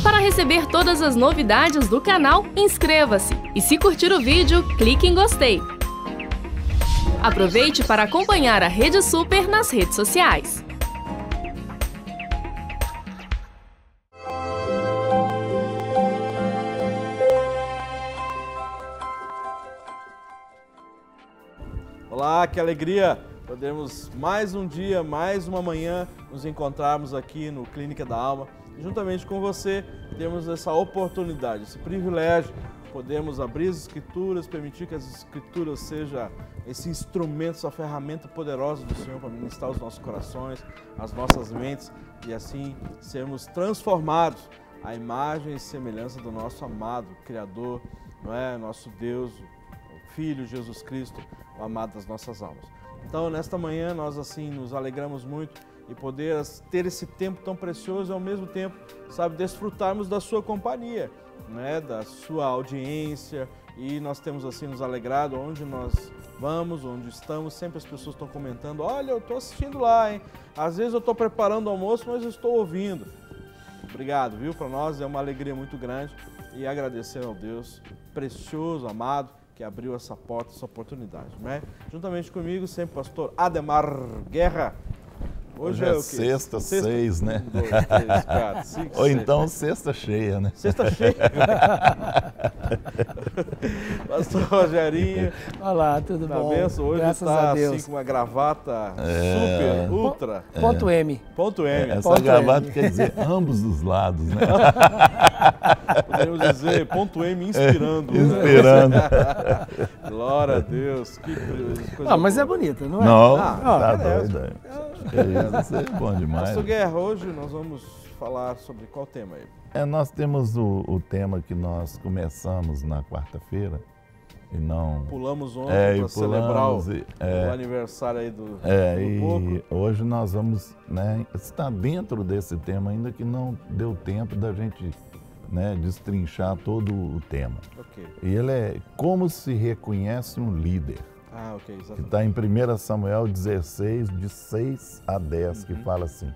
Para receber todas as novidades do canal, inscreva-se e se curtir o vídeo, clique em gostei. Aproveite para acompanhar a Rede Super nas redes sociais. Olá, que alegria podermos mais um dia, mais uma manhã nos encontrarmos aqui no Clínica da Alma. E juntamente com você temos essa oportunidade, esse privilégio, podemos abrir as Escrituras, permitir que as Escrituras seja esse instrumento, essa ferramenta poderosa do Senhor para ministrar os nossos corações, as nossas mentes e assim sermos transformados à imagem e semelhança do nosso amado Criador, não é? Nosso Deus, o Filho Jesus Cristo, o amado das nossas almas. Então, nesta manhã, nós assim nos alegramos muito e poder ter esse tempo tão precioso e ao mesmo tempo, sabe, desfrutarmos da sua companhia, né, da sua audiência, e nós temos assim nos alegrado onde nós vamos, onde estamos, sempre as pessoas estão comentando, olha, eu estou assistindo lá, hein? Às vezes eu estou preparando o almoço, mas eu estou ouvindo. Obrigado, viu? Para nós é uma alegria muito grande e agradecer ao Deus precioso, amado, que abriu essa porta, essa oportunidade, né? Juntamente comigo, sempre o pastor Ademar Guerra. Hoje é o quê? Sexta, 6, né? 1, 2, 3, 4, 5, Ou 6. então sexta cheia, né? Sexta cheia. Pastor Rogerinho. Olá, tudo bom? Benção. Hoje está assim com uma gravata super, ultra. Ponto M. Ponto M. Essa ponto gravata M. quer dizer ambos os lados, né? Podemos dizer ponto M inspirando. Inspirando. Glória a Deus. Que coisa Mas boa. é bonito, não é? Não, Ah, tá beleza. doido. Isso é bom demais. Pastor Guerra, hoje nós vamos falar sobre qual tema aí? Nós temos o tema que nós começamos na quarta-feira e não... Pulamos ontem para celebrar o aniversário aí do e hoje nós vamos, né, estar dentro desse tema, ainda que não deu tempo da gente, né, destrinchar todo o tema. Okay. E ele é como se reconhece um líder. Ah, ok, Que exatamente. está em 1 Samuel 16, de 6 a 10, que fala assim: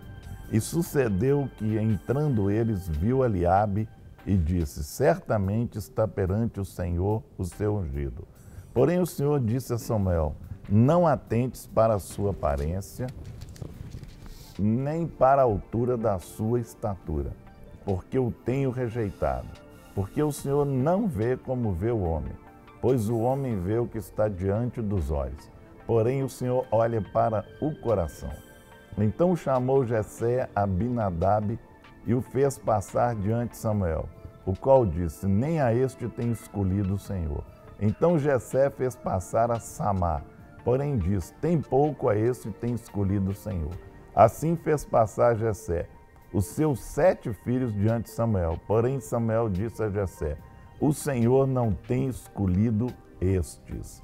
E sucedeu que, entrando eles, viu Eliabe e disse: Certamente está perante o Senhor o seu ungido. Porém o Senhor disse a Samuel: Não atentes para a sua aparência, nem para a altura da sua estatura, porque o tenho rejeitado. Porque o Senhor não vê como vê o homem, pois o homem vê o que está diante dos olhos, porém o Senhor olha para o coração. Então chamou Jessé a Abinadab e o fez passar diante de Samuel, o qual disse: Nem a este tem escolhido o Senhor. Então Jessé fez passar a Samá, porém disse: Tem pouco a este tem escolhido o Senhor. Assim fez passar Jessé os seus 7 filhos diante de Samuel, porém Samuel disse a Jessé: O Senhor não tem escolhido estes.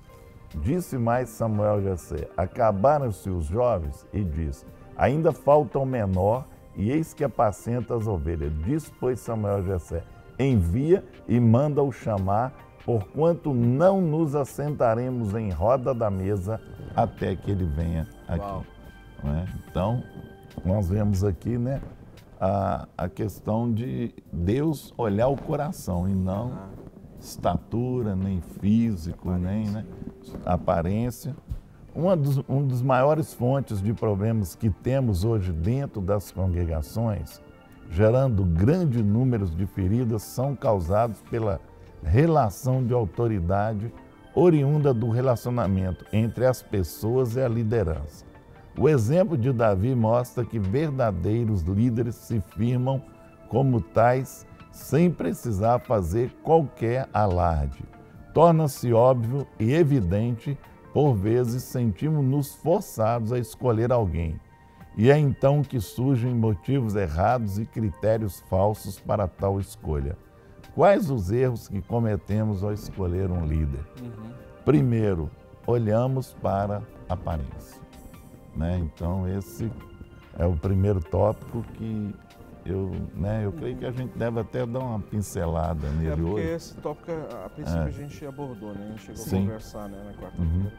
Disse mais Samuel a Jessé: Acabaram-se os jovens? E diz: Ainda falta o menor, e eis que apacenta as ovelhas. Disse, pois, Samuel a Jessé: Envia e manda-o chamar, porquanto não nos assentaremos em roda da mesa até que ele venha aqui. Não é? Então, nós vemos aqui, né, a questão de Deus olhar o coração e não estatura, nem físico, nem, né, aparência. Um dos maiores fontes de problemas que temos hoje dentro das congregações, gerando grande número de feridas, são causados pela relação de autoridade oriunda do relacionamento entre as pessoas e a liderança. O exemplo de Davi mostra que verdadeiros líderes se firmam como tais sem precisar fazer qualquer alarde. Torna-se óbvio e evidente, por vezes sentimos-nos forçados a escolher alguém. E é então que surgem motivos errados e critérios falsos para tal escolha. Quais os erros que cometemos ao escolher um líder? Primeiro, olhamos para a aparência. Né? Então, esse é o primeiro tópico que eu creio que a gente deve até dar uma pincelada nele porque hoje. esse tópico, a princípio, a gente abordou, né? A gente chegou Sim. a conversar, né, na quarta-feira.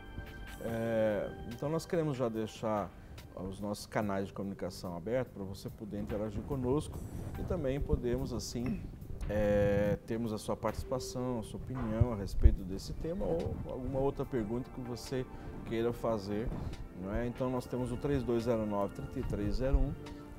Então, nós queremos já deixar os nossos canais de comunicação abertos para você poder interagir conosco e também podemos, assim, termos a sua participação, a sua opinião a respeito desse tema ou alguma outra pergunta que você queira fazer, não é? Então nós temos o 3209-3301,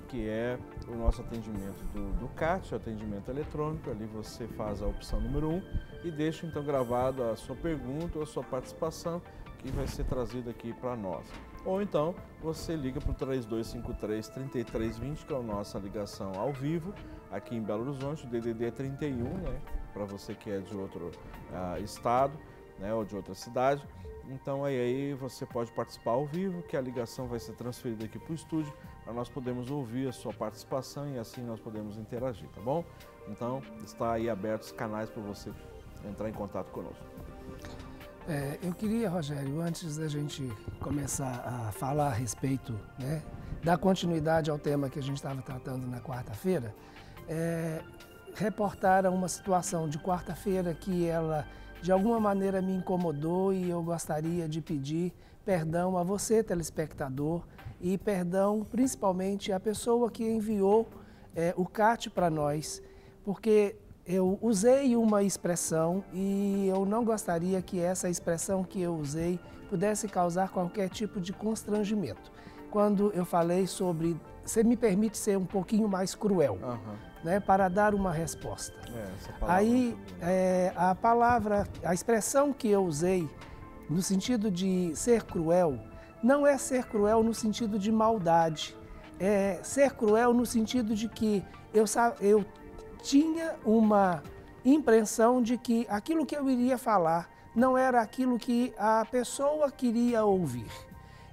que é o nosso atendimento do CAT, o atendimento eletrônico. Ali você faz a opção número 1 e deixa então gravado a sua pergunta ou a sua participação, que vai ser trazida aqui para nós. Ou então você liga para o 3253-3320, que é a nossa ligação ao vivo, aqui em Belo Horizonte. O DDD é 31, né, para você que é de outro estado, né, ou de outra cidade. Então aí você pode participar ao vivo, que a ligação vai ser transferida aqui para o estúdio, para nós podermos ouvir a sua participação e assim nós podemos interagir, tá bom? Então está aí abertos os canais para você entrar em contato conosco. Eu queria, Rogério, antes da gente começar a falar a respeito, né, dar continuidade ao tema que a gente estava tratando na quarta-feira, reportar uma situação de quarta-feira que ela de alguma maneira me incomodou e eu gostaria de pedir perdão a você, telespectador, e perdão principalmente à pessoa que enviou o CAT para nós, porque eu usei uma expressão e eu não gostaria que essa expressão que eu usei pudesse causar qualquer tipo de constrangimento. Quando eu falei sobre, você me permite ser um pouquinho mais cruel, né, para dar uma resposta. Aí a expressão que eu usei no sentido de ser cruel, não é ser cruel no sentido de maldade, é ser cruel no sentido de que eu tinha uma impressão de que aquilo que eu iria falar não era aquilo que a pessoa queria ouvir.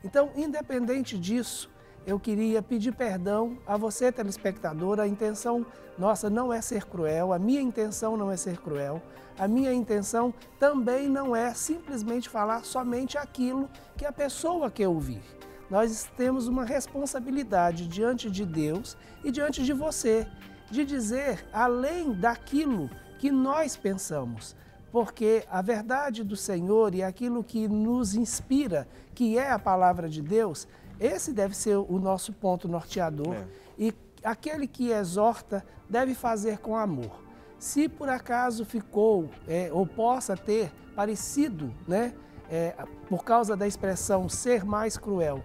Então, independente disso, eu queria pedir perdão a você, telespectador. A intenção nossa não é ser cruel, a minha intenção não é ser cruel, a minha intenção também não é simplesmente falar somente aquilo que a pessoa quer ouvir. Nós temos uma responsabilidade diante de Deus e diante de você, de dizer além daquilo que nós pensamos, porque a verdade do Senhor e aquilo que nos inspira, que é a palavra de Deus, esse deve ser o nosso ponto norteador e aquele que exorta deve fazer com amor. Se por acaso ficou ou possa ter parecido, né, por causa da expressão ser mais cruel,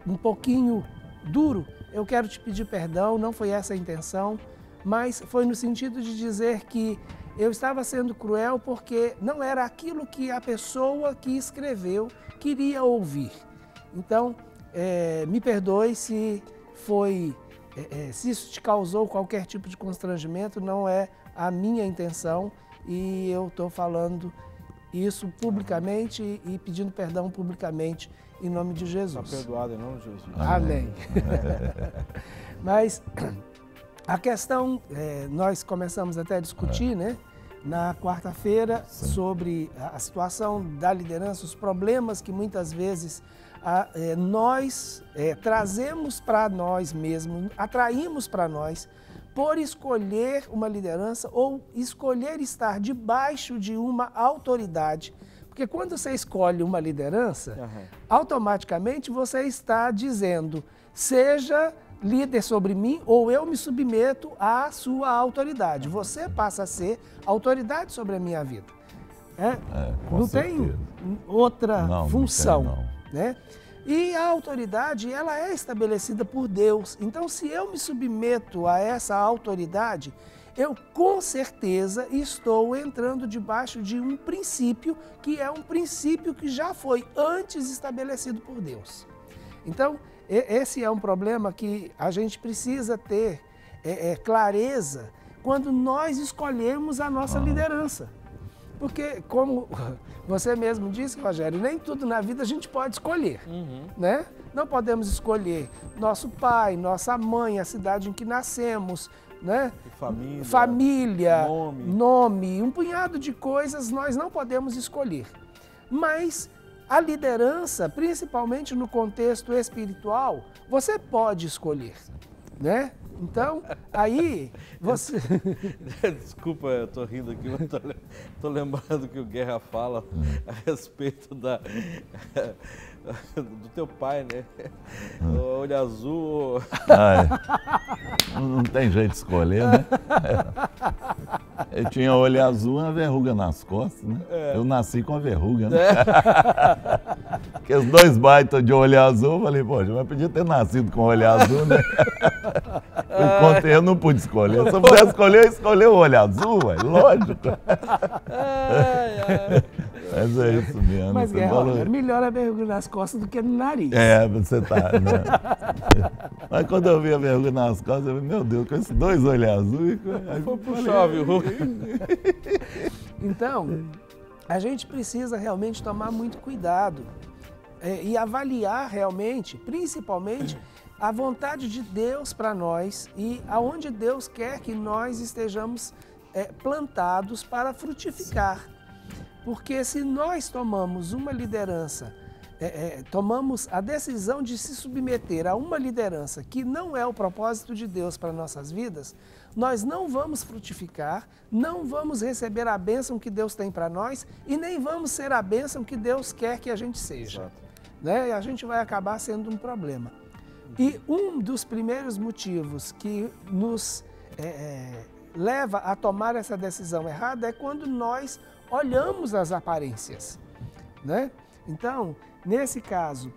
um pouquinho duro, eu quero te pedir perdão, não foi essa a intenção, mas foi no sentido de dizer que eu estava sendo cruel porque não era aquilo que a pessoa que escreveu queria ouvir. Então, me perdoe se se isso te causou qualquer tipo de constrangimento, não é a minha intenção e eu estou falando isso publicamente e pedindo perdão publicamente em nome de Jesus. Está perdoado em nome de Jesus. Amém. Mas a questão, nós começamos até a discutir, né, na quarta-feira sobre a situação da liderança, os problemas que muitas vezes nós trazemos para nós mesmos, atraímos para nós, por escolher uma liderança ou escolher estar debaixo de uma autoridade. Porque quando você escolhe uma liderança, automaticamente você está dizendo, seja líder sobre mim ou eu me submeto à sua autoridade. Você passa a ser autoridade sobre a minha vida. Não tem outra função. Não tem, não. Né? E a autoridade, ela é estabelecida por Deus. Então, se eu me submeto a essa autoridade, eu com certeza estou entrando debaixo de um princípio que é um princípio que já foi antes estabelecido por Deus. Então, esse é um problema que a gente precisa ter clareza quando nós escolhemos a nossa liderança. Porque, como você mesmo disse, Rogério, nem tudo na vida a gente pode escolher, né? Não podemos escolher nosso pai, nossa mãe, a cidade em que nascemos, né? Família, nome, um punhado de coisas nós não podemos escolher. Mas a liderança, principalmente no contexto espiritual, você pode escolher. né? Então, aí você... Desculpa, eu tô rindo aqui, mas tô lembrando que o Guerra fala a respeito do teu pai, né? O olho azul. Não tem jeito de escolher, né? Eu tinha olho azul e uma verruga nas costas, né? Eu nasci com a verruga, né? Porque os dois baitas de olho azul, eu falei, poxa, mas podia ter nascido com olho azul, né? Eu não pude escolher. Se eu pudesse escolher, eu escolhi o olho azul, lógico. Mas é isso mesmo. Mas, Guerra, melhor a verruga nas costas do que no nariz. Você tá, né? Mas quando eu vi a verruga nas costas, eu falei, meu Deus, com esses dois olhos azuis... Aí foi puxar a verruga. Então, a gente precisa realmente tomar muito cuidado e avaliar realmente, principalmente, a vontade de Deus para nós e aonde Deus quer que nós estejamos plantados para frutificar. Porque se nós tomamos uma liderança, tomamos a decisão de se submeter a uma liderança que não é o propósito de Deus para nossas vidas, nós não vamos frutificar, não vamos receber a bênção que Deus tem para nós e nem vamos ser a bênção que Deus quer que a gente seja. Né? E a gente vai acabar sendo um problema. E um dos primeiros motivos que nos leva a tomar essa decisão errada é quando nós olhamos as aparências, né? Então, nesse caso,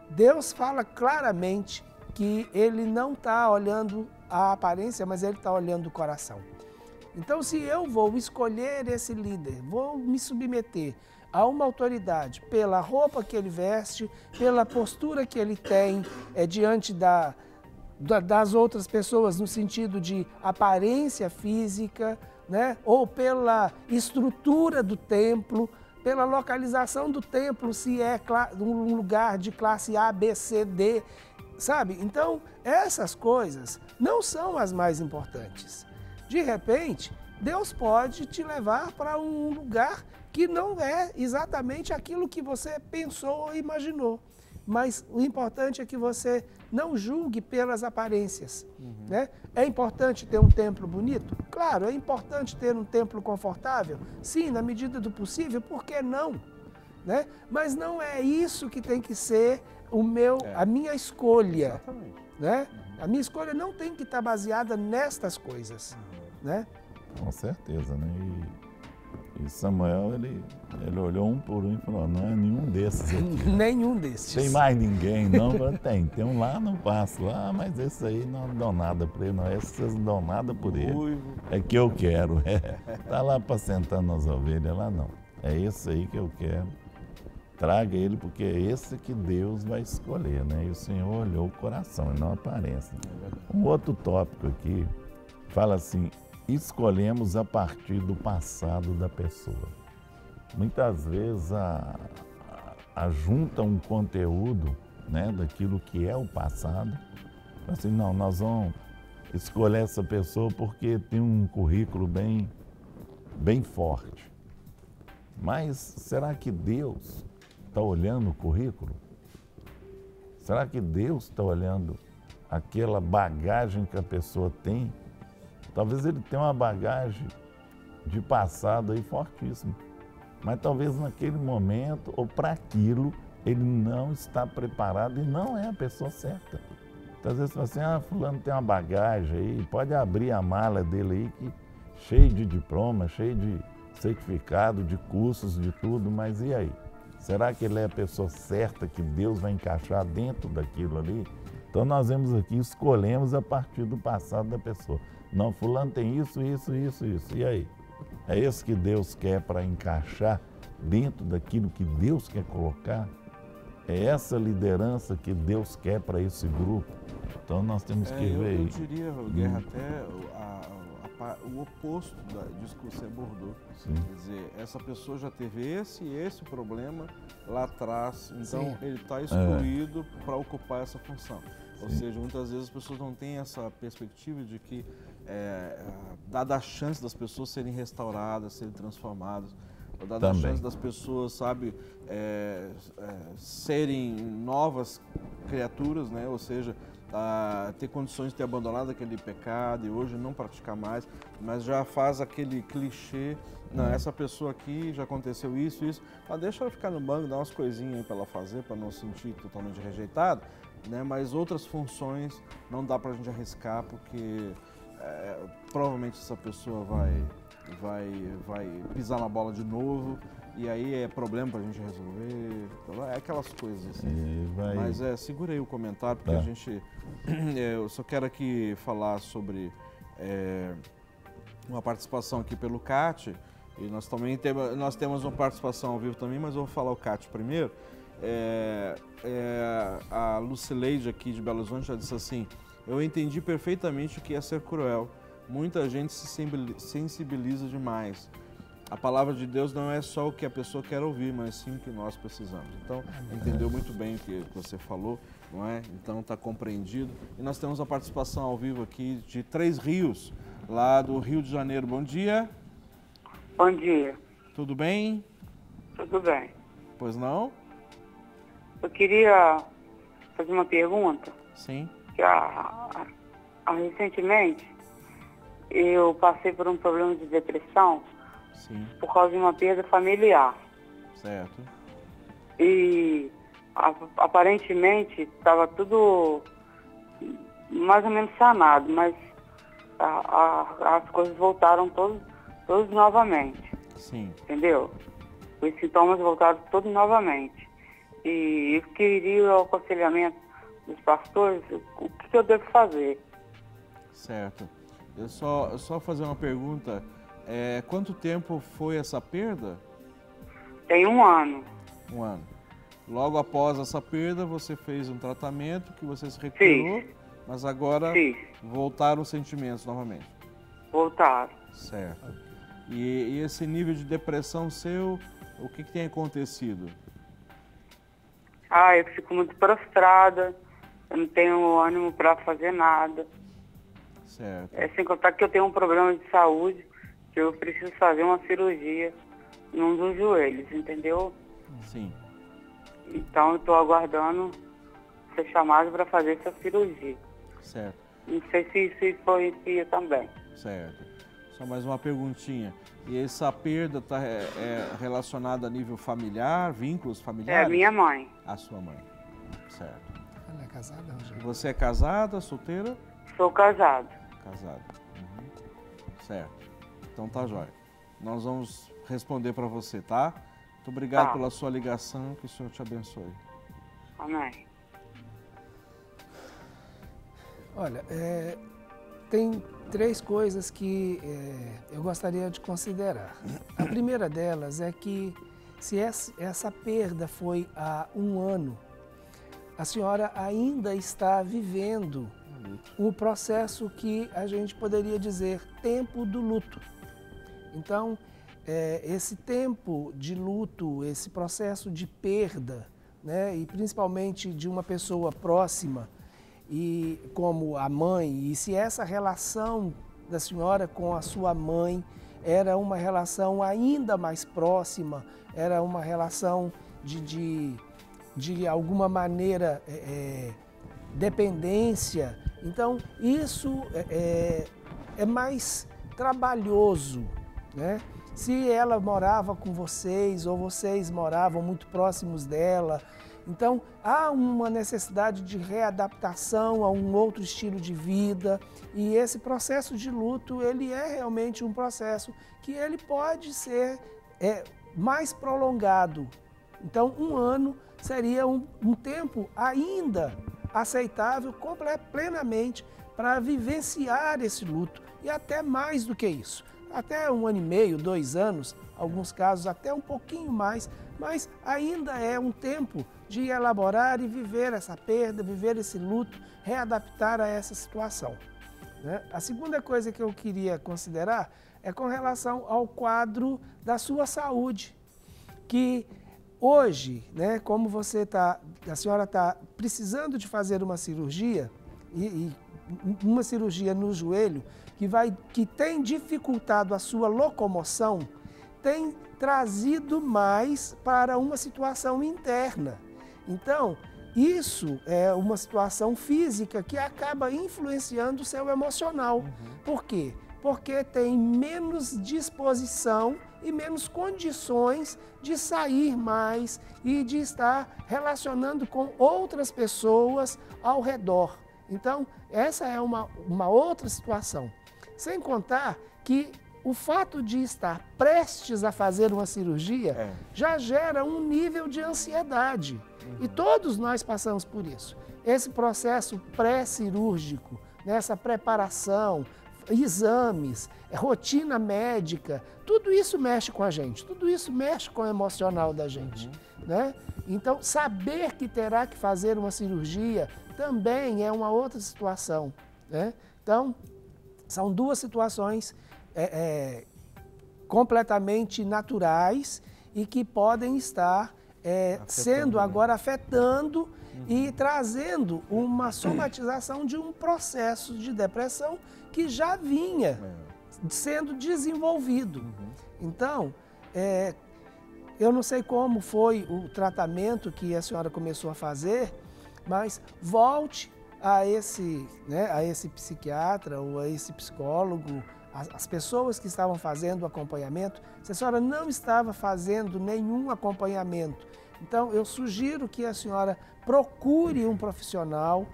Deus fala claramente que Ele não está olhando a aparência, mas Ele está olhando o coração. Então, se eu vou escolher esse líder, vou me submeter a uma autoridade pela roupa que ele veste, pela postura que ele tem diante das outras pessoas, no sentido de aparência física, né? Ou pela estrutura do templo, pela localização do templo, se é um lugar de classe A, B, C, D, sabe? Então, essas coisas não são as mais importantes. De repente, Deus pode te levar para um lugar que não é exatamente aquilo que você pensou ou imaginou. Mas o importante é que você não julgue pelas aparências. Né? É importante ter um templo bonito? Claro, é importante ter um templo confortável? Sim, na medida do possível, por que não? Né? Mas não é isso que tem que ser a minha escolha. Exatamente. Né? A minha escolha não tem que estar baseada nestas coisas. Né? Com certeza, né? E Samuel, ele olhou um por um e falou, não é nenhum desses aqui. Nenhum desses. Tem mais ninguém, não? Tem um lá no passo lá, mas esse aí não dão nada por ele, não. Esse vocês não dão nada por ele. É que eu quero. Tá lá apacentando as ovelhas, lá não. É esse aí que eu quero. Traga ele, porque é esse que Deus vai escolher, né? E o Senhor olhou o coração e não a aparência. Um outro tópico aqui fala assim, escolhemos a partir do passado da pessoa. Muitas vezes junta um conteúdo, né, daquilo que é o passado. Assim, não, nós vamos escolher essa pessoa porque tem um currículo bem forte. Mas será que Deus está olhando o currículo? Será que Deus está olhando aquela bagagem que a pessoa tem? Talvez ele tenha uma bagagem de passado aí fortíssima, mas talvez naquele momento ou para aquilo ele não está preparado e não é a pessoa certa. Então, às vezes você fala assim, fulano tem uma bagagem aí, pode abrir a mala dele aí, cheio de diploma, cheio de certificado, de cursos, de tudo, mas e aí? Será que ele é a pessoa certa que Deus vai encaixar dentro daquilo ali? Então nós vemos aqui, escolhemos a partir do passado da pessoa. Não, fulano tem isso. E aí? É esse que Deus quer para encaixar dentro daquilo que Deus quer colocar? É essa liderança que Deus quer para esse grupo? Então nós temos que ver eu diria, Guerra, até o oposto disso que você abordou. Sim. Quer dizer, essa pessoa já teve esse problema lá atrás, então ele está excluído para ocupar essa função. Ou seja, muitas vezes as pessoas não têm essa perspectiva de que, dada a chance das pessoas serem restauradas, serem transformadas, ou dando a chance das pessoas, sabe, serem novas criaturas, né? Ou seja, ter condições de ter abandonado aquele pecado e hoje não praticar mais, mas já faz aquele clichê, não, essa pessoa aqui já aconteceu isso, deixa ela ficar no banco, dá umas coisinhas aí para ela fazer, para não se sentir totalmente rejeitado, né? Mas outras funções não dá para a gente arriscar, porque provavelmente essa pessoa vai pisar na bola de novo, e aí é problema para a gente resolver, é aquelas coisas assim. Mas segura aí o comentário, porque a gente, eu só quero aqui falar sobre uma participação aqui pelo CAT, e nós temos uma participação ao vivo também, mas eu vou falar o CAT primeiro. A Lucileide aqui de Belo Horizonte já disse assim: eu entendi perfeitamente o que é ser cruel. Muita gente se sensibiliza demais. A palavra de Deus não é só o que a pessoa quer ouvir, mas sim o que nós precisamos. Então, entendeu muito bem o que você falou, não é? Então, está compreendido. E nós temos a participação ao vivo aqui de Três Rios, lá do Rio de Janeiro. Bom dia. Bom dia. Tudo bem? Tudo bem. Pois não? Eu queria fazer uma pergunta. Sim. Que recentemente eu passei por um problema de depressão. Sim. Por causa de uma perda familiar. Certo. E aparentemente estava tudo mais ou menos sanado, mas as coisas voltaram todos novamente. Sim. Entendeu? Os sintomas voltaram todos novamente. E eu queria o aconselhamento dos pastores, o que eu devo fazer. Certo. Eu só fazer uma pergunta. Quanto tempo foi essa perda? Tem 1 ano. 1 ano. Logo após essa perda, você fez um tratamento que você se recuperou, mas agora voltaram os sentimentos novamente. Voltaram. Certo. E esse nível de depressão seu, o que tem acontecido? Eu fico muito prostrada, eu não tenho ânimo para fazer nada. Certo. Sem contar que eu tenho um problema de saúde, que eu preciso fazer uma cirurgia num dos joelhos, entendeu? Sim. Então eu estou aguardando ser chamado para fazer essa cirurgia. Certo. Não sei se isso influencia também. Certo. Só mais uma perguntinha. E essa perda está relacionada a nível familiar, vínculos familiares? Minha mãe. A sua mãe. Certo. Ela é casada, Rogério? E você é casada, solteira? Sou casado. Casado. Certo. Então tá jóia. Nós vamos responder para você, tá? Muito obrigado pela sua ligação, que o Senhor te abençoe. Amém. Olha, tem 3 coisas que eu gostaria de considerar. A primeira delas é que se essa perda foi há 1 ano, a senhora ainda está vivendo o processo que a gente poderia dizer tempo do luto. Então, esse tempo de luto, esse processo de perda, né, e principalmente de uma pessoa próxima, e como a mãe, e se essa relação da senhora com a sua mãe era uma relação ainda mais próxima, era uma relação de alguma maneira dependência, então isso é mais trabalhoso, né? Se ela morava com vocês ou vocês moravam muito próximos dela, então há uma necessidade de readaptação a um outro estilo de vida, e esse processo de luto, ele é realmente um processo que ele pode ser mais prolongado. Então 1 ano seria um tempo ainda aceitável plenamente para vivenciar esse luto, e até mais do que isso. Até 1 ano e meio, 2 anos, alguns casos até um pouquinho mais, mas ainda é um tempo de elaborar e viver essa perda, viver esse luto, readaptar a essa situação, né? A segunda coisa que eu queria considerar é com relação ao quadro da sua saúde, que hoje, né, como a senhora está precisando de fazer uma cirurgia, e uma cirurgia no joelho, que tem dificultado a sua locomoção, tem trazido mais para uma situação interna. Então, isso é uma situação física que acaba influenciando o seu emocional. Por quê? Porque tem menos disposição e menos condições de sair mais e de estar relacionando com outras pessoas ao redor. Então, essa é uma outra situação. Sem contar que o fato de estar prestes a fazer uma cirurgia já gera um nível de ansiedade. E todos nós passamos por isso. Esse processo pré-cirúrgico, nessa preparação, exames, rotina médica, tudo isso mexe com a gente, tudo isso mexe com o emocional da gente, né? Então, saber que terá que fazer uma cirurgia também é uma outra situação, né? Então, são duas situações completamente naturais e que podem estar sendo agora afetando e trazendo uma somatização de um processo de depressão que já vinha sendo desenvolvido. Então, eu não sei como foi o tratamento que a senhora começou a fazer, mas volte a esse psiquiatra ou a esse psicólogo, as pessoas que estavam fazendo o acompanhamento. Se a senhora não estava fazendo nenhum acompanhamento, então eu sugiro que a senhora procure um profissional,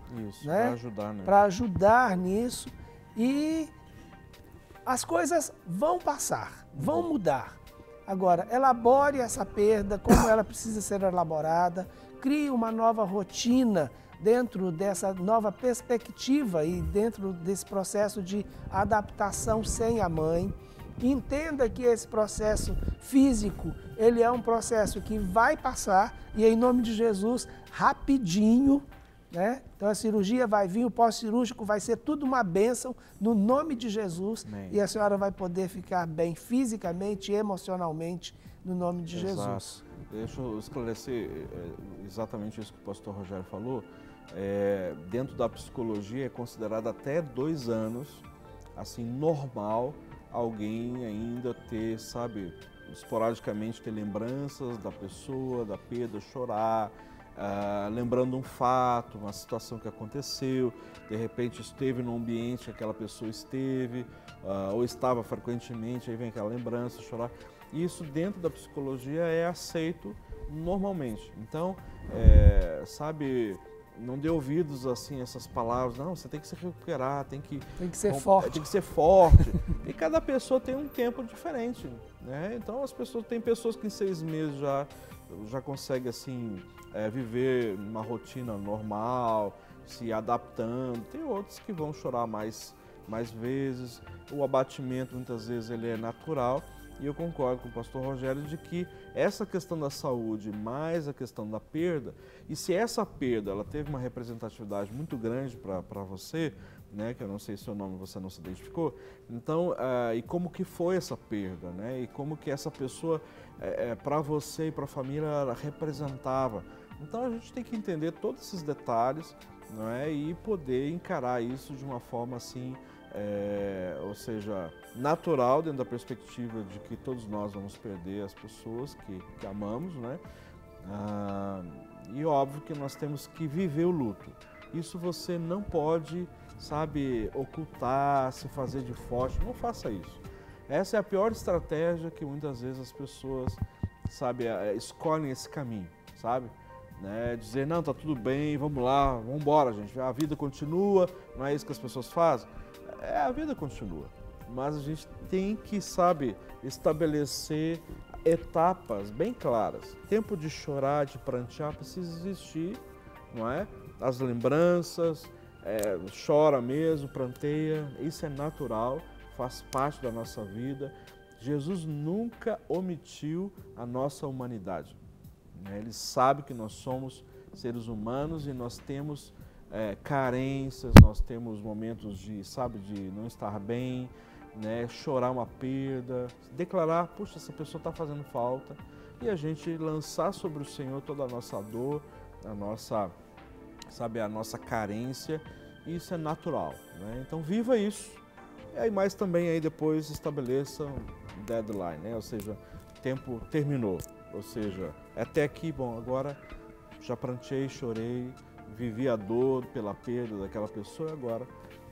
né, para ajudar, né? Para ajudar nisso, e as coisas vão passar, vão mudar. Agora, elabore essa perda, como ela precisa ser elaborada, crie uma nova rotina dentro dessa nova perspectiva e dentro desse processo de adaptação sem a mãe. Entenda que esse processo físico, ele é um processo que vai passar e, em nome de Jesus, rapidinho, né? Então a cirurgia vai vir, o pós-cirúrgico vai ser tudo uma bênção, no nome de Jesus. Amém. E a senhora vai poder ficar bem fisicamente e emocionalmente, no nome de Jesus. Deixa eu esclarecer exatamente isso que o pastor Rogério falou. Dentro da psicologia é considerado até 2 anos, assim, normal, alguém ainda ter, sabe, esporadicamente ter lembranças da pessoa, da perda, chorar, lembrando um fato, uma situação que aconteceu, de repente esteve no ambiente que aquela pessoa esteve, ou estava frequentemente, aí vem aquela lembrança, chorar. Isso dentro da psicologia é aceito normalmente. Então, sabe, não dê ouvidos assim a essas palavras. Não, você tem que se recuperar, tem que ser forte. Tem que ser forte. E cada pessoa tem um tempo diferente, né? Então, tem pessoas que em 6 meses já conseguem assim viver uma rotina normal, se adaptando. Tem outros que vão chorar mais vezes. O abatimento muitas vezes ele é natural. E eu concordo com o pastor Rogério de que essa questão da saúde mais a questão da perda, e se essa perda ela teve uma representatividade muito grande para você, né, que eu não sei se o nome você não se identificou, então, e como que foi essa perda, né, e como que essa pessoa, para você e para a família, ela representava. Então a gente tem que entender todos esses detalhes, não é, e poder encarar isso de uma forma assim, ou seja, natural, dentro da perspectiva de que todos nós vamos perder as pessoas que amamos, né? E óbvio que nós temos que viver o luto. Isso você não pode, sabe, ocultar, se fazer de forte, não faça isso. Essa é a pior estratégia que muitas vezes as pessoas, sabe, escolhem esse caminho, sabe? Né? Dizer, não, tá tudo bem, vamos lá, vamos embora, gente, a vida continua, não é isso que as pessoas fazem? A vida continua, mas a gente tem que, sabe, estabelecer etapas bem claras. Tempo de chorar, de prantear, precisa existir, não é? As lembranças, chora mesmo, pranteia, isso é natural, faz parte da nossa vida. Jesus nunca omitiu a nossa humanidade, né? Ele sabe que nós somos seres humanos e nós temos carências, nós temos momentos de não estar bem, né, chorar uma perda, declarar, puxa, essa pessoa está fazendo falta, e a gente lançar sobre o Senhor toda a nossa dor, a nossa carência, e isso é natural, né? Então viva isso, e aí mais também aí depois estabeleça um deadline, né? Ou seja, tempo terminou. Ou seja, até aqui, bom, agora já pranteei, chorei, vivi a dor pela perda daquela pessoa e agora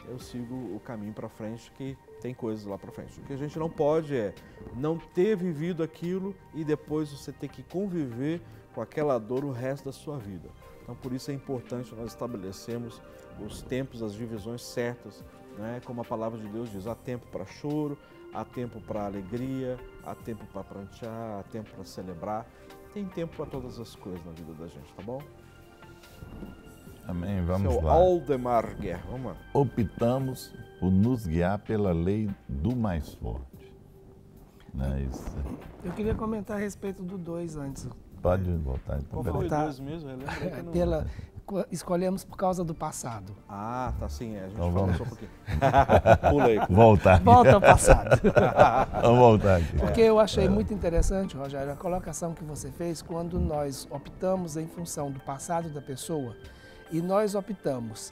eu sigo o caminho para frente, que tem coisas lá para frente. O que a gente não pode é não ter vivido aquilo e depois você ter que conviver com aquela dor o resto da sua vida. Então, por isso é importante nós estabelecermos os tempos, as divisões certas, né? Como a palavra de Deus diz, há tempo para choro, há tempo para alegria, há tempo para prantear, há tempo para celebrar. Tem tempo para todas as coisas na vida da gente, tá bom? Amém, vamos Seu lá. Aldemar Guerra, vamos lá. Optamos por nos guiar pela lei do mais forte. Não é isso? Eu queria comentar a respeito do 2 antes. Pode voltar. Então, Qual peraí. foi o Tá. 2 mesmo? Eu lembro que não... Escolhemos por causa do passado. Ah, tá sim, a gente Então falou vamos. só um pouquinho. Pula aí. Voltar. Volta ao passado. Vamos voltar aqui. Porque eu achei muito interessante, Rogério, a colocação que você fez quando nós optamos em função do passado da pessoa e nós optamos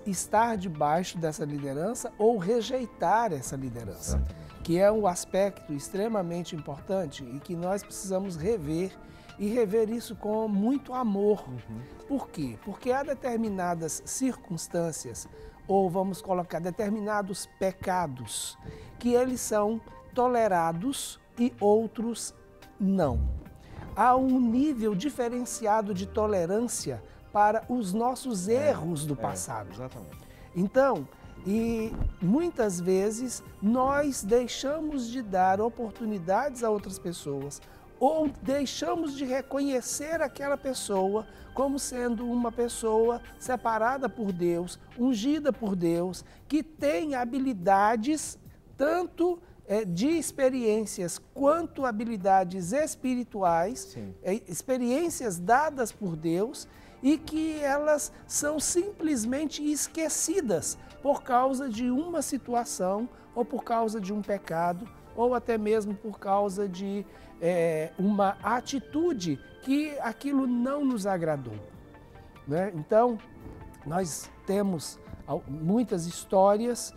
estar debaixo dessa liderança ou rejeitar essa liderança, que é um aspecto extremamente importante e que nós precisamos rever e rever isso com muito amor. Por quê? Porque há determinadas circunstâncias, ou vamos colocar determinados pecados, que eles são tolerados e outros não. Há um nível diferenciado de tolerância para os nossos erros do passado. Exatamente. Então, e muitas vezes nós deixamos de dar oportunidades a outras pessoas ou deixamos de reconhecer aquela pessoa como sendo uma pessoa separada por Deus, ungida por Deus, que tem habilidades tanto de experiências quanto habilidades espirituais, experiências dadas por Deus e que elas são simplesmente esquecidas por causa de uma situação ou por causa de um pecado ou até mesmo por causa de uma atitude que aquilo não nos agradou, né? Então, nós temos muitas histórias,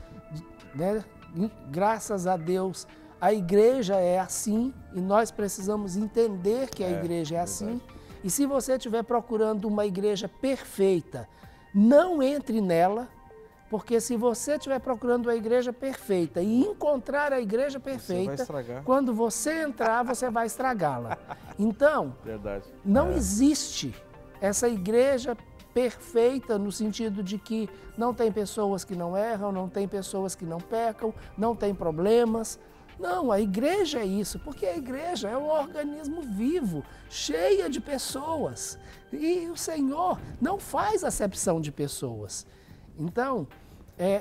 né? E, graças a Deus, a igreja é assim e nós precisamos entender que a igreja é assim. E se você estiver procurando uma igreja perfeita, não entre nela, porque se você estiver procurando a igreja perfeita e encontrar a igreja perfeita, quando você entrar, você vai estragá-la. Então, não existe essa igreja perfeita no sentido de que não tem pessoas que não erram, não tem pessoas que não pecam, não tem problemas. Não, a igreja é isso, porque a igreja é um organismo vivo, cheia de pessoas. E o Senhor não faz acepção de pessoas. Então,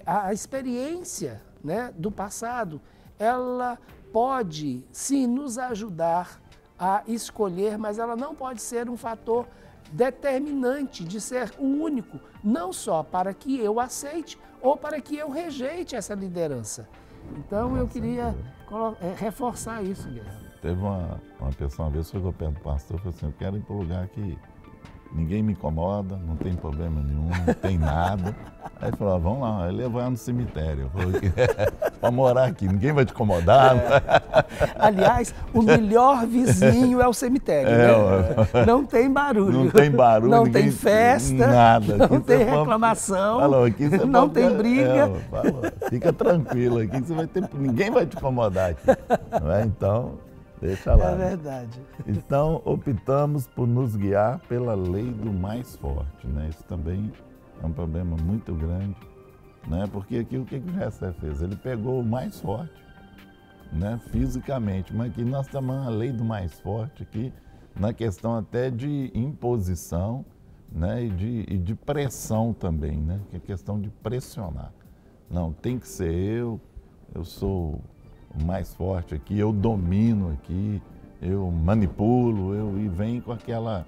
a experiência, né, do passado, ela pode sim nos ajudar a escolher, mas ela não pode ser um fator determinante de ser o único, não só para que eu aceite ou para que eu rejeite essa liderança. Então eu queria reforçar isso, Guerra. Teve uma pessoa uma vez chegou perto do pastor e falou assim: eu quero ir para um lugar que ninguém me incomoda, não tem problema nenhum, não tem nada. Aí ele falou: vamos lá, ele levou ela no cemitério. Para morar aqui, ninguém vai te incomodar. Aliás, o melhor vizinho é o cemitério, né? Não tem barulho. Não tem barulho. Não tem festa. Nada. Não tem reclamação. Falou, aqui você não tem briga. Fica tranquilo, aqui você vai ter. Ninguém vai te incomodar aqui. Não é? Então, deixa lá. É verdade. Então, optamos por nos guiar pela lei do mais forte, né? Isso também é um problema muito grande, né? Porque aqui o que o Jessé fez? Ele pegou o mais forte, né? Fisicamente, mas aqui nós estamos na lei do mais forte aqui, na questão até de imposição, né? E de pressão também, né? Que é questão de pressionar. Não, tem que ser eu sou o mais forte aqui, eu domino aqui, eu manipulo, e vem com aquela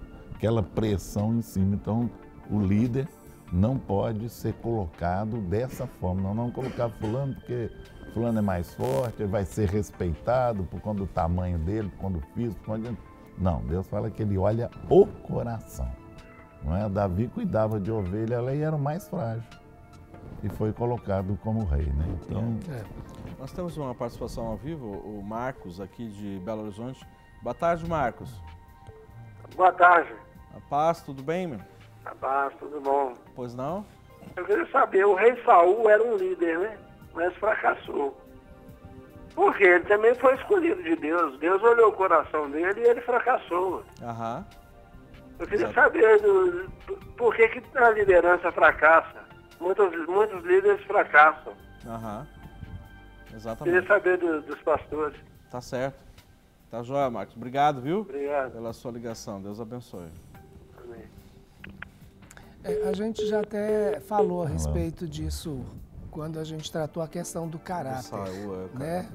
pressão em cima. Então, o líder não pode ser colocado dessa forma. Não colocar fulano porque fulano é mais forte, ele vai ser respeitado por conta do tamanho dele, por conta do físico, por conta... Não, Deus fala que ele olha o coração. Não é? Davi cuidava de ovelha, ela era o mais frágil e foi colocado como rei, né? Então, Nós temos uma participação ao vivo, o Marcos, aqui de Belo Horizonte. Boa tarde, Marcos. Boa tarde. A paz, tudo bem, meu? A paz, tudo bom? Pois não? Eu queria saber, o rei Saul era um líder, né? Mas fracassou. Por quê? Ele também foi escolhido de Deus. Deus olhou o coração dele e ele fracassou. Aham. Eu queria saber por que a liderança fracassa. Muitos líderes fracassam. Aham. Queria Exatamente. saber dos pastores. Tá certo. Tá joia, Marcos. Obrigado, viu? Obrigado. Pela sua ligação. Deus abençoe. Amém. A gente já até falou a respeito disso quando a gente tratou a questão do caráter, Saul, né?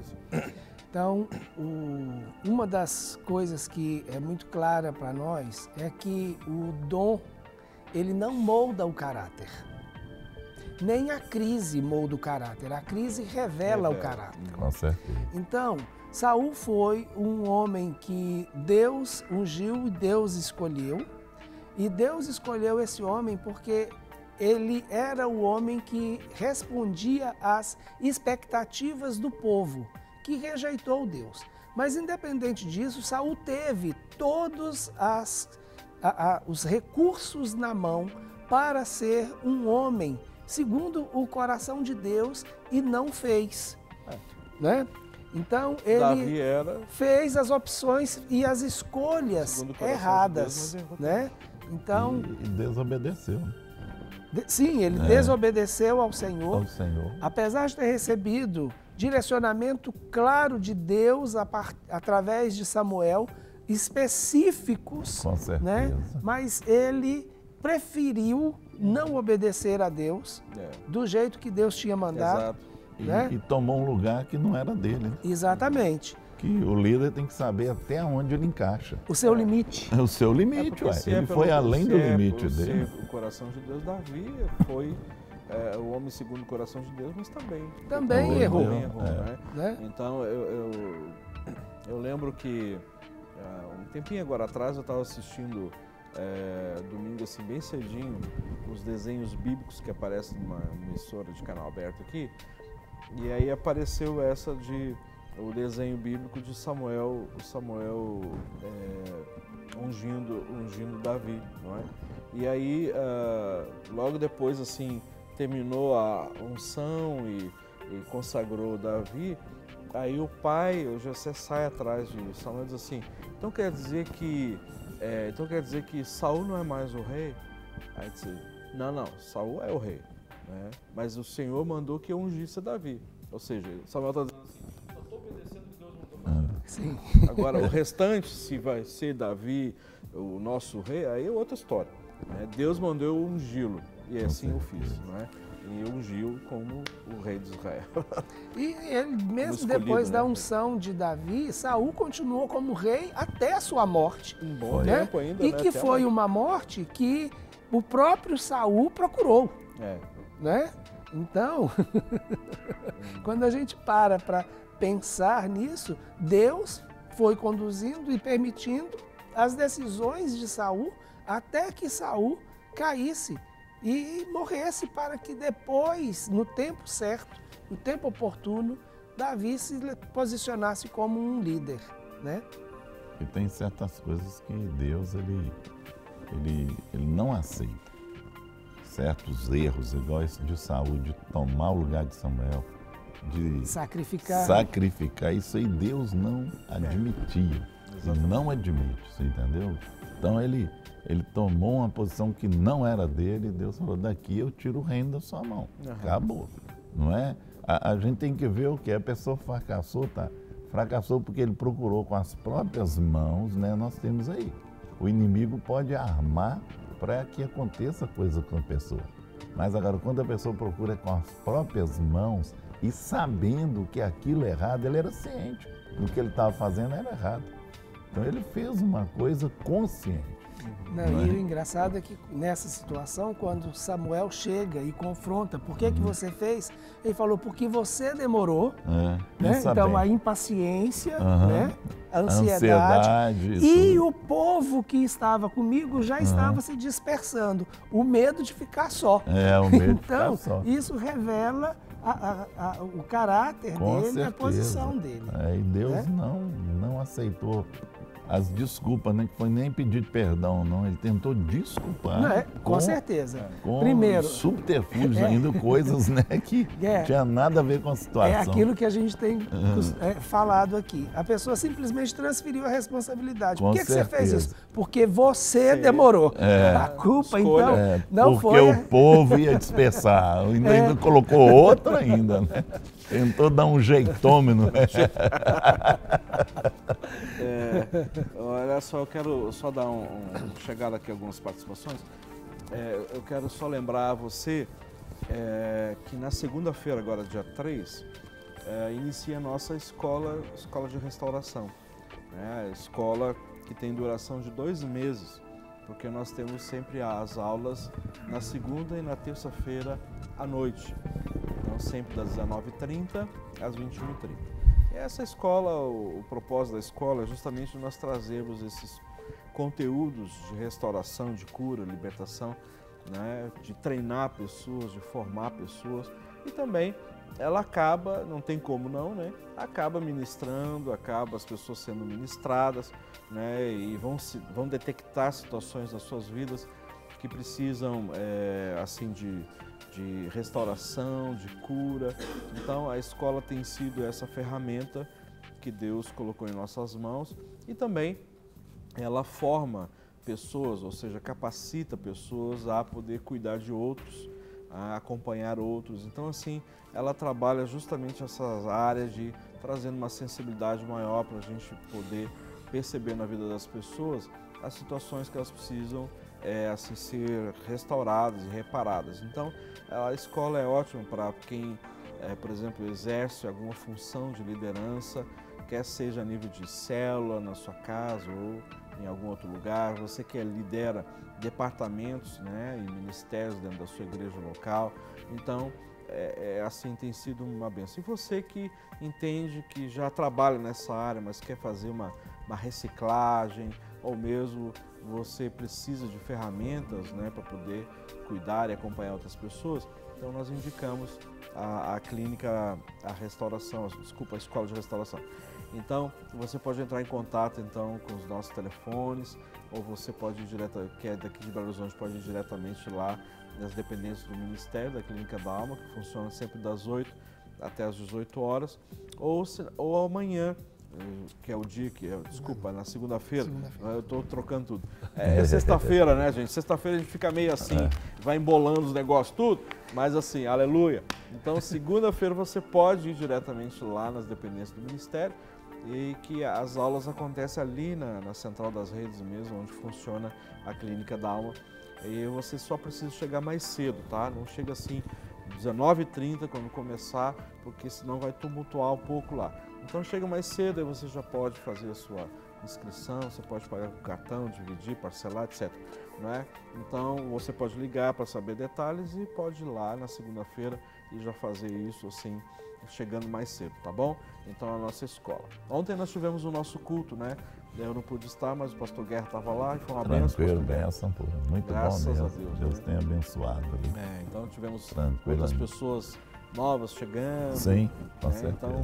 Então, uma das coisas que é muito clara para nós é que o dom, ele não molda o caráter. Nem a crise molda o caráter, a crise revela o caráter. Com certeza. Então, Saul foi um homem que Deus ungiu e Deus escolheu. E Deus escolheu esse homem porque ele era o homem que respondia às expectativas do povo, que rejeitou Deus. Mas independente disso, Saul teve todos os recursos na mão para ser um homem segundo o coração de Deus e não fez, né? Então Davi ele fez as opções e as escolhas Segundo o coração de erradas, Deus, mas errou né? Então, E sim, desobedeceu ele desobedeceu ao Senhor. ao Senhor. Apesar de ter recebido direcionamento claro de Deus através de Samuel, específicos, Com certeza. né? Mas ele preferiu não obedecer a Deus do jeito que Deus tinha mandado. Exato. Né? E tomou um lugar que não era dele. Né? Exatamente. Que o líder tem que saber até onde ele encaixa. O seu limite. É o seu limite, Porque ué. se Ele pelo- foi além do se limite se dele. o coração de Deus, Davi foi o homem segundo o coração de Deus, mas também. Também errou. Também errou, né? Né? Então, eu lembro que um tempinho agora atrás eu estava assistindo domingo assim bem cedinho os desenhos bíblicos que aparecem numa emissora de canal aberto aqui, e aí apareceu o desenho bíblico de Samuel ungindo Davi, não é? E aí logo depois assim terminou a unção e consagrou Davi. Aí o pai, o Jessé, sai atrás de Samuel e diz assim: então quer dizer que Saul não é mais o rei? Aí disse: não, Saul é o rei, né? Mas o Senhor mandou que eu ungisse Davi. Ou seja, Samuel está dizendo assim: eu estou obedecendo o que Deus mandou. Sim. Agora o restante, se vai ser Davi o nosso rei, aí é outra história, né? Deus mandou eu ungí-lo e assim eu fiz, não é? E ungiu como o rei de Israel. E ele, mesmo escolhido, depois da né? unção de Davi, Saul continuou como rei até a sua morte. Um bom né? tempo ainda, E né? que Até foi lá. uma morte que o próprio Saul procurou, É. né? Então, quando a gente para pensar nisso, Deus foi conduzindo e permitindo as decisões de Saul até que Saul caísse e morresse, para que depois, no tempo certo, no tempo oportuno, Davi se posicionasse como um líder, né? E tem certas coisas que Deus ele não aceita. Certos erros, igual esse de Saul, de tomar o lugar de Samuel, de Sacrificar. isso aí Deus não admitia. Ele não admite, você entendeu? Então ele tomou uma posição que não era dele, e Deus falou: daqui eu tiro o reino da sua mão. Acabou. Não é? A gente tem que ver o que a pessoa fracassou, tá? Fracassou porque ele procurou com as próprias mãos, né? Nós temos aí. O inimigo pode armar para que aconteça coisa com a pessoa. Mas agora, quando a pessoa procura com as próprias mãos e sabendo que aquilo é errado, ele era ciente do que ele estava fazendo era errado. Então ele fez uma coisa consciente. Não, e o engraçado é que nessa situação, quando Samuel chega e confronta, por que você fez? Ele falou: porque você demorou, né? Então a impaciência, né? A ansiedade e o povo que estava comigo já estava se dispersando, o medo de ficar só. O medo de então, ficar só. isso revela o caráter Com dele e a certeza. posição dele. E Deus né? não aceitou as desculpas, né? Que foi nem pedir perdão, não. Ele tentou desculpar. Não é? Com certeza. Com Primeiro, subterfúgios ainda, coisas, né, que tinha nada a ver com a situação. é aquilo que a gente tem falado aqui. A pessoa simplesmente transferiu a responsabilidade. Com Por que você fez certeza. isso? Porque você demorou. A culpa, então, não porque foi... o povo ia dispersar. Ainda colocou outra ainda, né? Tentou dar um jeitômeno. Né? Olha só, eu quero só dar chegar aqui algumas participações. Eu quero só lembrar a você que na segunda-feira, agora dia 3, inicia a nossa escola de restauração. A escola que tem duração de 2 meses, porque nós temos sempre as aulas na segunda e na terça-feira à noite. Então sempre das 19h30 às 21h30. Essa escola, o propósito da escola é justamente nós trazermos esses conteúdos de restauração, de cura, libertação, né, de treinar pessoas, de formar pessoas, e também ela acaba, não tem como não, né, acaba ministrando, acaba as pessoas sendo ministradas, né, e vão detectar situações das suas vidas que precisam assim de restauração, de cura. Então a escola tem sido essa ferramenta que Deus colocou em nossas mãos, e também ela forma pessoas, ou seja, capacita pessoas a poder cuidar de outros, a acompanhar outros. Então assim, ela trabalha justamente essas áreas de trazendo uma sensibilidade maior para a gente poder perceber na vida das pessoas as situações que elas precisam assim, ser restauradas e reparadas. Então, a escola é ótima para quem, por exemplo, exerce alguma função de liderança, quer seja a nível de célula na sua casa ou em algum outro lugar, você que lidera departamentos, né, e ministérios dentro da sua igreja local. Então, assim, tem sido uma bênção. E você que entende que já trabalha nessa área, mas quer fazer uma reciclagem, ou mesmo você precisa de ferramentas, né, para poder cuidar e acompanhar outras pessoas, então nós indicamos a clínica, a escola de restauração. Então, você pode entrar em contato então com os nossos telefones, ou você pode ir que é daqui de Belo Horizonte, pode ir diretamente lá nas dependências do Ministério da Clínica da Alma, que funciona sempre das 8 até as 18 horas, ou amanhã, que é o dia na segunda-feira, eu estou trocando tudo. É sexta-feira, né, gente? Sexta-feira a gente fica meio assim, vai embolando os negócios, tudo, mas assim, aleluia. Então, segunda-feira você pode ir diretamente lá nas dependências do Ministério, e que as aulas acontecem ali na Central das Redes mesmo, onde funciona a Clínica da Alma. E você só precisa chegar mais cedo, tá? Não chega assim 19h30 quando começar, porque senão vai tumultuar um pouco lá. Então chega mais cedo, aí você já pode fazer a sua inscrição, você pode pagar com cartão, dividir, parcelar, etc. Não é? Então você pode ligar para saber detalhes e pode ir lá na segunda-feira e já fazer isso assim, chegando mais cedo, tá bom? Então a nossa escola. Ontem nós tivemos o nosso culto, né? Eu não pude estar, mas o pastor Guerra estava lá e foi uma benção. Tranquilo, benção, pô. Muito Graças bom mesmo. a Deus. Deus né? tem abençoado ali. Então tivemos outras pessoas novas chegando. Sim, com né? certeza. Então,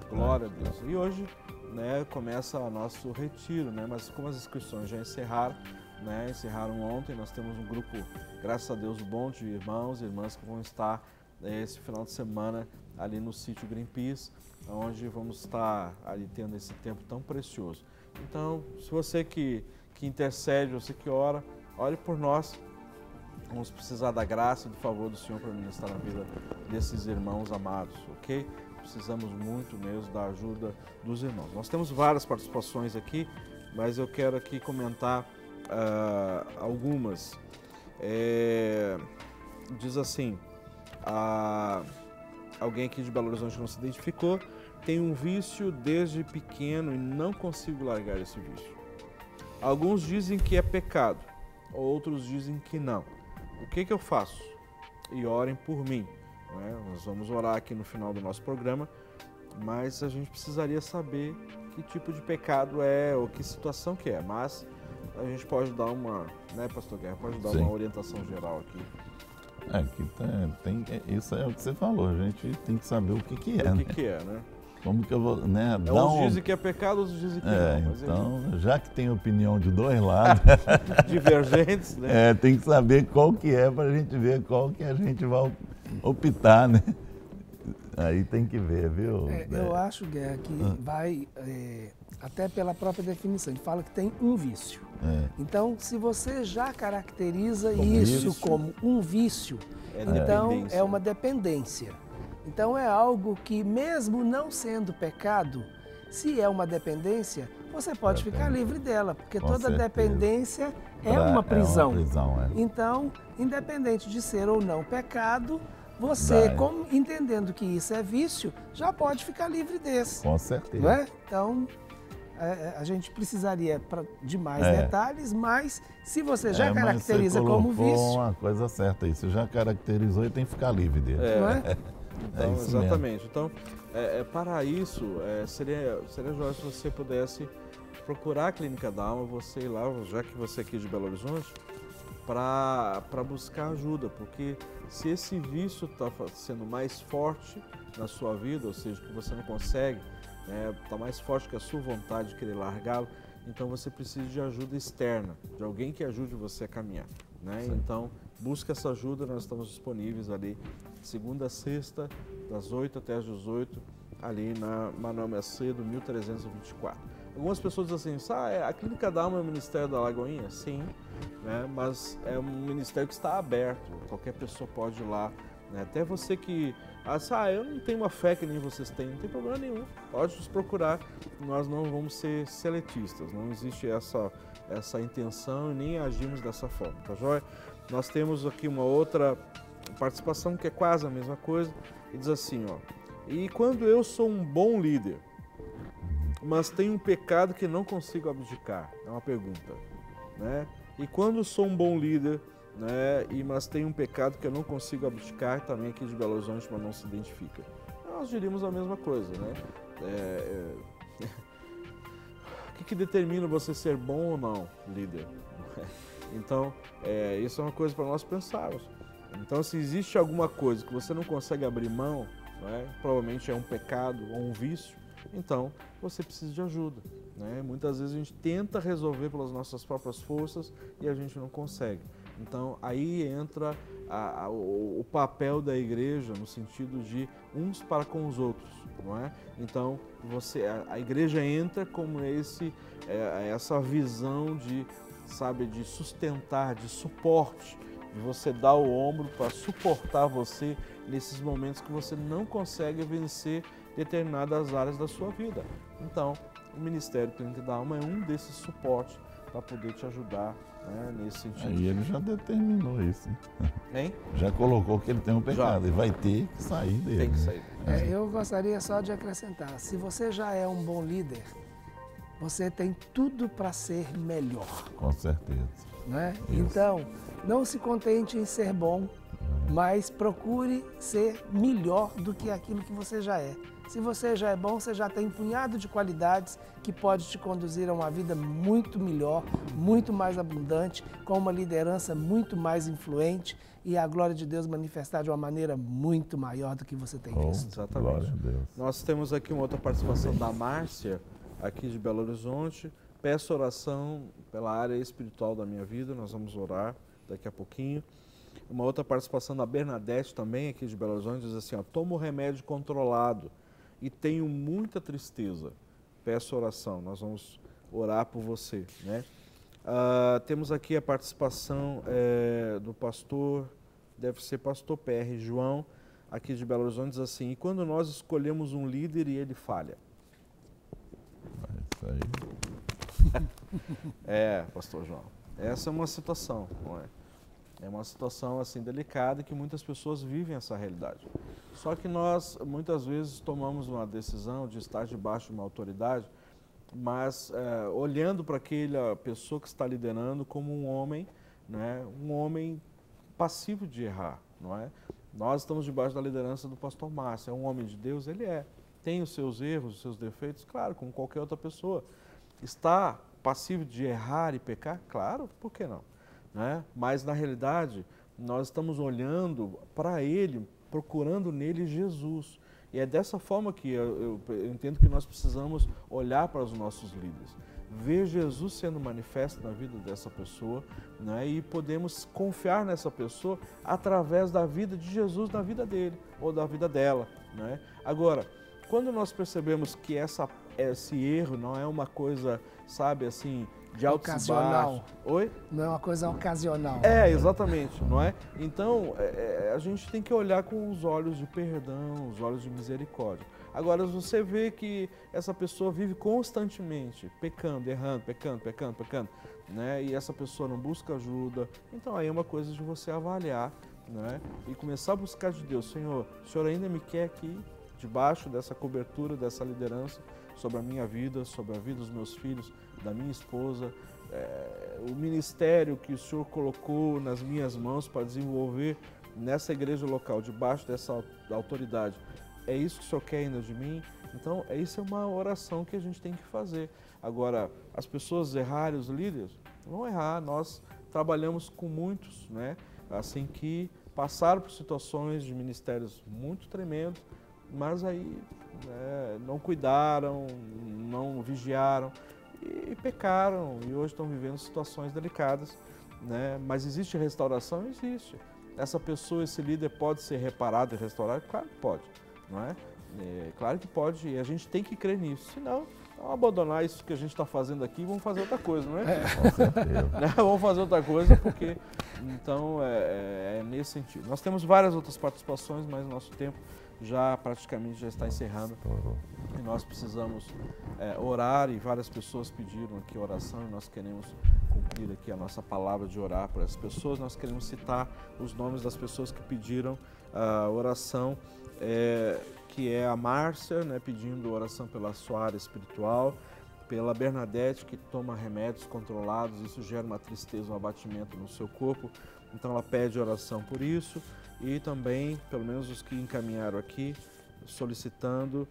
glória a Deus. E hoje, né, começa o nosso retiro, né? Mas como as inscrições já encerraram, né? Encerraram ontem, nós temos um grupo, graças a Deus, bom de irmãos e irmãs que vão estar esse final de semana ali no sítio Greenpeace, onde vamos estar ali tendo esse tempo tão precioso. Então, se você que intercede, você que ora, ore por nós. Vamos precisar da graça e do favor do Senhor para ministrar na vida desses irmãos amados, ok? Precisamos muito mesmo da ajuda dos irmãos. Nós temos várias participações aqui, mas eu quero aqui comentar algumas. Diz assim, alguém aqui de Belo Horizonte não se identificou, tem um vício desde pequeno e não consigo largar esse vício. Alguns dizem que é pecado, outros dizem que não. O que eu faço? E orem por mim. Né? Nós vamos orar aqui no final do nosso programa, mas a gente precisaria saber que tipo de pecado é ou que situação que é. Mas a gente pode dar uma, né, pastor Guerra, pode dar uma orientação geral aqui Isso é o que você falou, a gente tem que saber o que é. O que é, né? Como que eu vou, né? Uns dizem que é pecado, outros dizem que não. Mas então, já que tem opinião de dois lados, divergentes, né? Tem que saber qual que é para a gente ver qual que a gente vai optar, né? Aí tem que ver, viu? Eu acho, Guerra, que vai, até pela própria definição, ele fala que tem um vício. Então, se você já caracteriza isso como um vício, então é uma dependência. Então é algo que, mesmo não sendo pecado, se é uma dependência, você pode ficar livre dela, porque toda dependência é uma prisão. Então, independente de ser ou não pecado, você, entendendo que isso é vício, já pode ficar livre desse. Com certeza. Não é? Então, a gente precisaria de mais detalhes, mas se você já caracteriza como vício... uma coisa certa aí, você já caracterizou e tem que ficar livre dele. Não é? Então, exatamente. Então, para isso, seria jóia se você pudesse procurar a Clínica da Alma, você ir lá, já que você é aqui de Belo Horizonte, para buscar ajuda, porque se esse vício está sendo mais forte na sua vida, ou seja, que você não consegue, está mais forte que a sua vontade de querer largá-lo, então você precisa de ajuda externa, de alguém que ajude você a caminhar, né? Então, busque essa ajuda, nós estamos disponíveis ali, segunda a sexta, das 8 até as 18, ali na Manuel Macedo, 1324. Algumas pessoas dizem assim, a Clínica da Alma é o Ministério da Lagoinha? Sim, né? Mas é um ministério que está aberto, qualquer pessoa pode ir lá, né? Até você que, eu não tenho uma fé que nem vocês têm, não tem problema nenhum, pode nos procurar, nós não vamos ser seletistas, não existe essa intenção e nem agimos dessa forma, tá joia? Nós temos aqui uma outra participação que é quase a mesma coisa, e diz assim, e quando eu sou um bom líder, mas tenho um pecado que não consigo abdicar, é uma pergunta, né? E quando sou um bom líder, né, mas tenho um pecado que eu não consigo abdicar, também aqui de Belo Horizonte, mas não se identifica. Nós diríamos a mesma coisa, né? O que determina você ser bom ou não, líder? Então, isso é uma coisa para nós pensarmos. Então, se existe alguma coisa que você não consegue abrir mão, né, provavelmente é um pecado ou um vício, então você precisa de ajuda, né? Muitas vezes a gente tenta resolver pelas nossas próprias forças e a gente não consegue. Então, aí entra o papel da igreja no sentido de uns para com os outros, não é? Então, a igreja entra como essa visão de sustentar, de suporte, de você dar o ombro para suportar você nesses momentos que você não consegue vencer determinadas áreas da sua vida. Então, o Ministério Clínica da Alma é um desses suportes para poder te ajudar, né, nesse sentido. E ele já determinou isso. Hein? Já colocou que ele tem um pecado e vai ter que sair dele. Tem que sair. Eu gostaria só de acrescentar, se você já é um bom líder, você tem tudo para ser melhor. Com certeza. Né? Então, não se contente em ser bom, mas procure ser melhor do que aquilo que você já é. Se você já é bom, você já tem um punhado de qualidades que pode te conduzir a uma vida muito melhor, muito mais abundante, com uma liderança muito mais influente e a glória de Deus manifestar de uma maneira muito maior do que você tem visto. Exatamente. Glória a Deus. Nós temos aqui uma outra participação da Márcia, aqui de Belo Horizonte. Peço oração pela área espiritual da minha vida, nós vamos orar daqui a pouquinho. Uma outra participação da Bernadette, também aqui de Belo Horizonte, diz assim, tomo remédio controlado e tenho muita tristeza. Peço oração, nós vamos orar por você, né? Temos aqui a participação do pastor, deve ser pastor PR João, aqui de Belo Horizonte, diz assim, e quando nós escolhemos um líder e ele falha? Isso aí. Pastor João, essa é uma situação, não é? É uma situação assim delicada que muitas pessoas vivem essa realidade. Só que nós muitas vezes tomamos uma decisão de estar debaixo de uma autoridade, mas olhando para aquela pessoa que está liderando como um homem, né, um homem passivo de errar, não é? Nós estamos debaixo da liderança do pastor Márcio, é um homem de Deus, ele tem os seus erros, os seus defeitos, claro, como qualquer outra pessoa. Está passivo de errar e pecar? Claro, por que não? Né? Mas, na realidade, nós estamos olhando para ele, procurando nele Jesus. E é dessa forma que eu entendo que nós precisamos olhar para os nossos líderes. Ver Jesus sendo manifesto na vida dessa pessoa, né? E podemos confiar nessa pessoa através da vida de Jesus na vida dele ou da vida dela, né? Agora, quando nós percebemos que esse erro não é uma coisa, sabe, assim, de altos e baixos. Oi? Não é uma coisa ocasional. Exatamente, não é? Então, a gente tem que olhar com os olhos de perdão, os olhos de misericórdia. Agora, você vê que essa pessoa vive constantemente pecando, errando, pecando, né? E essa pessoa não busca ajuda. Então, aí é uma coisa de você avaliar, né? E começar a buscar de Deus. Senhor, o Senhor ainda me quer aqui, debaixo dessa cobertura, dessa liderança, sobre a minha vida, sobre a vida dos meus filhos, da minha esposa, o ministério que o Senhor colocou nas minhas mãos para desenvolver nessa igreja local, debaixo dessa autoridade. É isso que o Senhor quer ainda de mim? Então, isso é uma oração que a gente tem que fazer. Agora, as pessoas errarem, os líderes, vão errar. Nós trabalhamos com muitos, né? Assim que passaram por situações de ministérios muito tremendos, mas aí não cuidaram, não vigiaram e pecaram e hoje estão vivendo situações delicadas, né? Mas existe restauração? Existe. Essa pessoa, esse líder pode ser reparado e restaurado? Claro que pode, não é? Claro que pode e a gente tem que crer nisso, senão vamos abandonar isso que a gente está fazendo aqui e vamos fazer outra coisa, não é? Com certeza. Vamos fazer outra coisa porque, então, é nesse sentido. Nós temos várias outras participações, mas o nosso tempo já praticamente já está encerrando e nós precisamos orar e várias pessoas pediram aqui oração e nós queremos cumprir aqui a nossa palavra de orar por essas pessoas. Nós queremos citar os nomes das pessoas que pediram a oração, que é a Márcia, né, pedindo oração pela sua área espiritual, pela Bernadette, que toma remédios controlados, isso gera uma tristeza, um abatimento no seu corpo, então ela pede oração por isso. E também, pelo menos os que encaminharam aqui, solicitando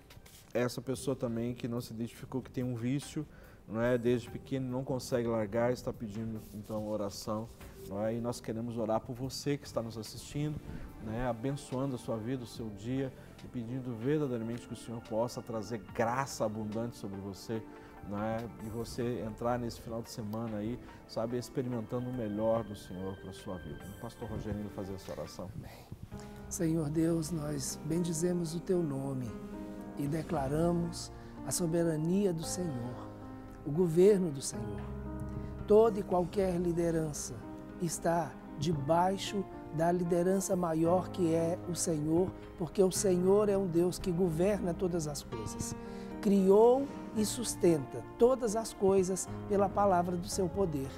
essa pessoa também que não se identificou, que tem um vício, não é? Desde pequeno não consegue largar, está pedindo então oração, não é? E nós queremos orar por você que está nos assistindo, né? Abençoando a sua vida, o seu dia e pedindo verdadeiramente que o Senhor possa trazer graça abundante sobre você, não é? E você entrar nesse final de semana aí, sabe, experimentando o melhor do Senhor para a sua vida. O pastor Rogerinho vai fazer essa oração. Amém. Senhor Deus, nós bendizemos o Teu nome e declaramos a soberania do Senhor, o governo do Senhor. Toda e qualquer liderança está debaixo da liderança maior que é o Senhor, porque o Senhor é um Deus que governa todas as coisas. Criou e sustenta todas as coisas pela palavra do seu poder.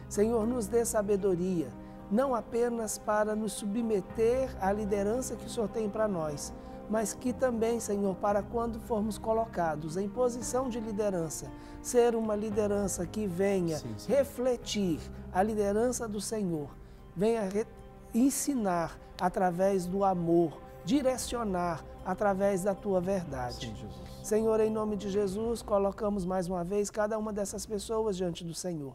Senhor, nos dê sabedoria, não apenas para nos submeter à liderança que o Senhor tem para nós, mas que também, Senhor, para quando formos colocados em posição de liderança, ser uma liderança que venha refletir a liderança do Senhor, venha ensinar através do amor, direcionar através da Tua verdade. Sim, Jesus. Senhor, em nome de Jesus, colocamos mais uma vez cada uma dessas pessoas diante do Senhor.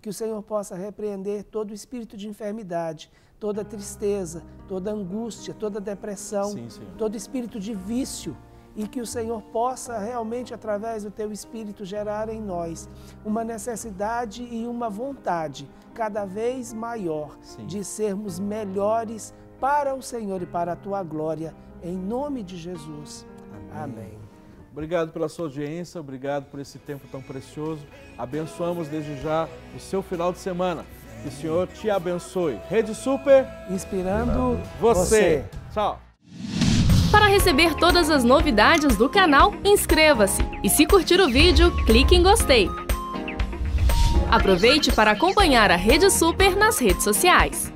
Que o Senhor possa repreender todo o espírito de enfermidade, toda tristeza, toda angústia, toda depressão, todo espírito de vício, e que o Senhor possa realmente, através do Teu Espírito, gerar em nós uma necessidade e uma vontade cada vez maior de sermos melhores para o Senhor e para a Tua glória, em nome de Jesus. Amém. Obrigado pela sua audiência, obrigado por esse tempo tão precioso. Abençoamos desde já o seu final de semana. Que o Senhor te abençoe. Rede Super, inspirando você. Tchau. Para receber todas as novidades do canal, inscreva-se. E se curtir o vídeo, clique em gostei. Aproveite para acompanhar a Rede Super nas redes sociais.